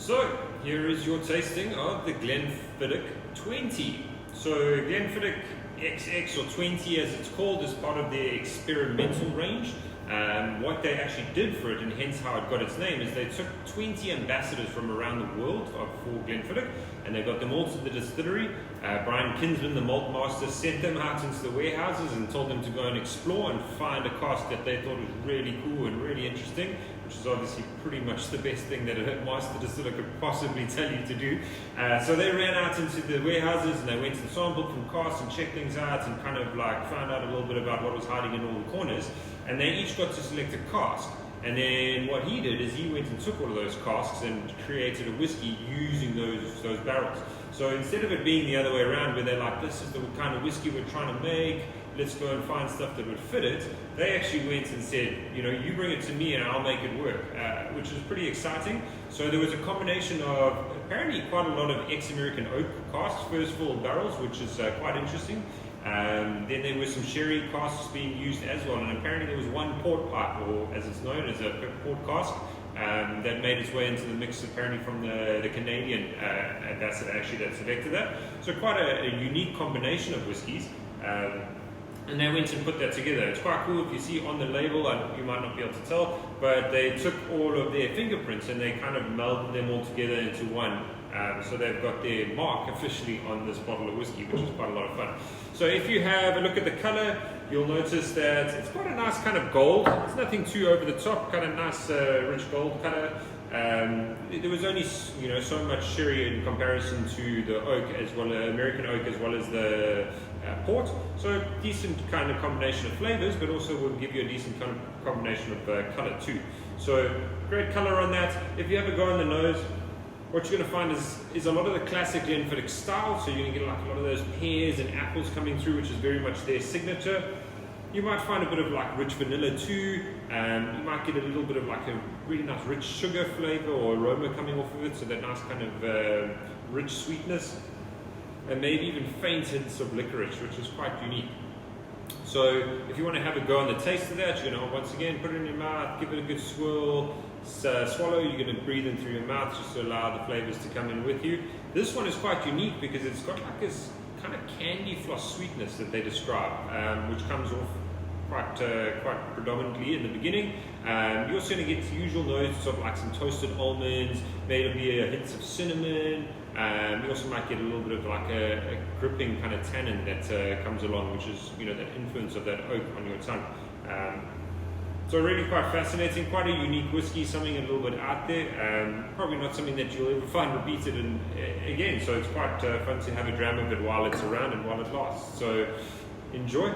So here is your tasting of the Glenfiddich 20. So Glenfiddich XX or 20 as it's called is part of their experimental range. What they actually did for it, and hence how it got its name, is they took 20 ambassadors from around the world for Glenfiddich, and they got them all to the distillery. Brian Kinsman, the malt master, sent them out into the warehouses and told them to go and explore and find a cask that they thought was really cool and really interesting, which is obviously pretty much the best thing that a master distiller could possibly tell you to do. So they ran out into the warehouses and they went and sampled from casks and checked things out and kind of like found out a little bit about what was hiding in all the corners. And they each got to select a cask. And then what he did is he went and took all of those casks and created a whiskey using those barrels. So instead of it being the other way around where they're like, this is the kind of whiskey we're trying to make, let's go and find stuff that would fit it, they actually went and said, you know, you bring it to me and I'll make it work, which is pretty exciting. So there was a combination of apparently quite a lot of ex-American oak casks, first full barrels, which is quite interesting. Then there were some sherry casks being used as well, and apparently there was one port pipe, or as it's known as a port cask, that made its way into the mix apparently from the Canadian ambassador actually that selected that. So quite a unique combination of whiskies. And they went and put that together. It's quite cool. If you see on the label, you might not be able to tell, but they took all of their fingerprints and they kind of melded them all together into one. So they've got their mark officially on this bottle of whiskey, which is quite a lot of fun. So if you have a look at the color, you'll notice that it's quite a nice kind of gold. It's nothing too over the top, kind of nice rich gold color. There was only so much sherry in comparison to the oak as well, American oak as well as the port. So decent kind of combination of flavors, but also will give you a decent kind of combination of color too. So great color on that. If you have a go on the nose, what you're going to find is a lot of the classic Glenfiddich style. So you're going to get like a lot of those pears and apples coming through, which is very much their signature. You might find a bit of like rich vanilla too. You might get a little bit of like a really nice rich sugar flavor or aroma coming off of it. So that nice kind of rich sweetness. And maybe even faint hints of licorice, which is quite unique. So if you want to have a go on the taste of that, you're going to once again put it in your mouth, give it a good swirl, swallow. You're going to breathe in through your mouth just to allow the flavors to come in with you. This one is quite unique because it's got like this kind of candy floss sweetness that they describe, which comes off quite predominantly in the beginning. You're also going to get the usual notes of like some toasted almonds, maybe a hint of cinnamon. You also might get a little bit of like a gripping kind of tannin that comes along, which is that influence of that oak on your tongue. So really quite fascinating, quite a unique whiskey, something a little bit out there. Probably not something that you'll ever find repeated again. So it's quite fun to have a dram of it while it's around and while it lasts. So enjoy.